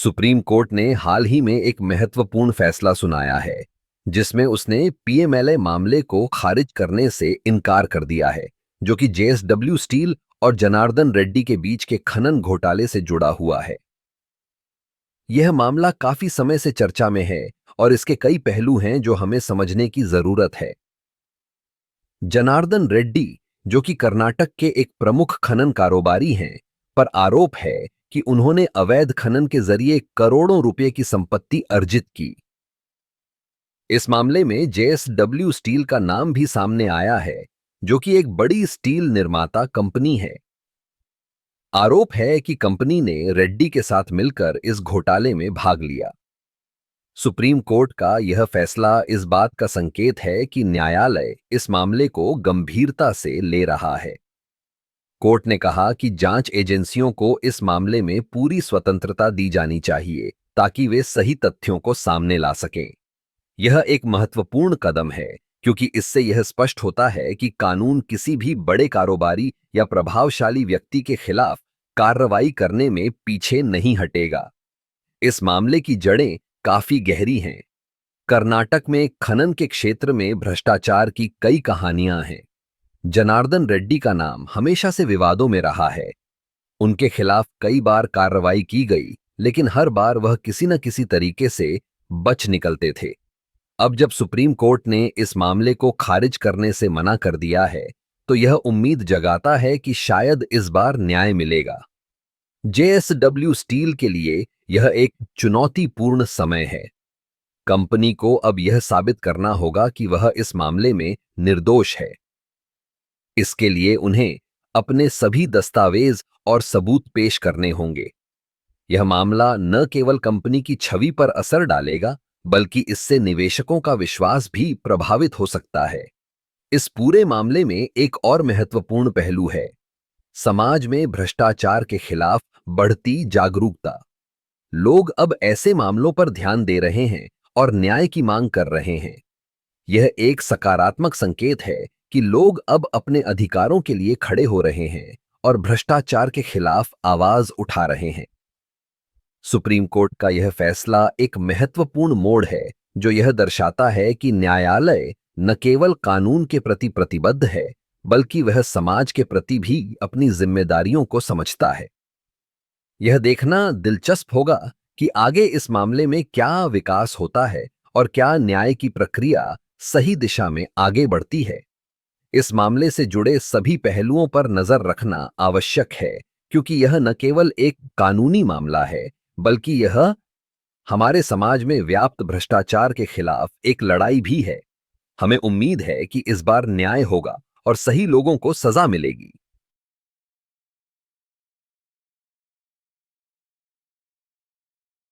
Supreme court ने हाल ही में एक महत्वपूर्ण फैसला सुनाया है, जिसमें उसने पीएमएलए मामले को खारिज करने से इनकार कर दिया है, जो कि जेएसडब्ल्यू स्टील और जनार्दन रेड्डी के बीच के खनन घोटाले से जुड़ा हुआ है। यह मामला काफी समय से चर्चा में है और इसके कई पहलू हैं जो हमें समझने की जरूरत है। जनार्दन रेड्डी, जो कि कर्नाटक के एक प्रमुख खनन कारोबारी हैं, पर आरोप है कि उन्होंने अवैध खनन के जरिए करोड़ों रुपए की संपत्ति अर्जित की। इस मामले में जेएसडब्ल्यू स्टील का नाम भी सामने आया है, जो कि एक बड़ी स्टील निर्माता कंपनी है। आरोप है कि कंपनी ने रेड्डी के साथ मिलकर इस घोटाले में भाग लिया। सुप्रीम कोर्ट का यह फैसला इस बात का संकेत है कि न्यायालय इस मामले को गंभीरता से ले रहा है। कोर्ट ने कहा कि जांच एजेंसियों को इस मामले में पूरी स्वतंत्रता दी जानी चाहिए ताकि वे सही तथ्यों को सामने ला सकें। यह एक महत्वपूर्ण कदम है क्योंकि इससे यह स्पष्ट होता है कि कानून किसी भी बड़े कारोबारी या प्रभावशाली व्यक्ति के खिलाफ कार्रवाई करने में पीछे नहीं हटेगा। इस मामले की जड़ें काफी गहरी हैं। कर्नाटक में खनन के क्षेत्र में भ्रष्टाचार की कई कहानियां हैं। जनार्दन रेड्डी का नाम हमेशा से विवादों में रहा है। उनके खिलाफ कई बार कार्रवाई की गई, लेकिन हर बार वह किसी न किसी तरीके से बच निकलते थे। अब जब सुप्रीम कोर्ट ने इस मामले को खारिज करने से मना कर दिया है, तो यह उम्मीद जगाता है कि शायद इस बार न्याय मिलेगा। जेएसडब्ल्यू स्टील के लिए यह एक चुनौतीपूर्ण समय है। कंपनी को अब यह साबित करना होगा कि वह इस मामले में निर्दोष है। इसके लिए उन्हें अपने सभी दस्तावेज और सबूत पेश करने होंगे। यह मामला न केवल कंपनी की छवि पर असर डालेगा, बल्कि इससे निवेशकों का विश्वास भी प्रभावित हो सकता है। इस पूरे मामले में एक और महत्वपूर्ण पहलू है, समाज में भ्रष्टाचार के खिलाफ बढ़ती जागरूकता। लोग अब ऐसे मामलों पर ध्यान दे रहे हैं और न्याय की मांग कर रहे हैं। यह एक सकारात्मक संकेत है कि लोग अब अपने अधिकारों के लिए खड़े हो रहे हैं और भ्रष्टाचार के खिलाफ आवाज उठा रहे हैं। सुप्रीम कोर्ट का यह फैसला एक महत्वपूर्ण मोड़ है, जो यह दर्शाता है कि न्यायालय न केवल कानून के प्रति प्रतिबद्ध है, बल्कि वह समाज के प्रति भी अपनी जिम्मेदारियों को समझता है। यह देखना दिलचस्प होगा कि आगे इस मामले में क्या विकास होता है और क्या न्याय की प्रक्रिया सही दिशा में आगे बढ़ती है। इस मामले से जुड़े सभी पहलुओं पर नजर रखना आवश्यक है, क्योंकि यह न केवल एक कानूनी मामला है, बल्कि यह हमारे समाज में व्याप्त भ्रष्टाचार के खिलाफ एक लड़ाई भी है। हमें उम्मीद है कि इस बार न्याय होगा और सही लोगों को सजा मिलेगी।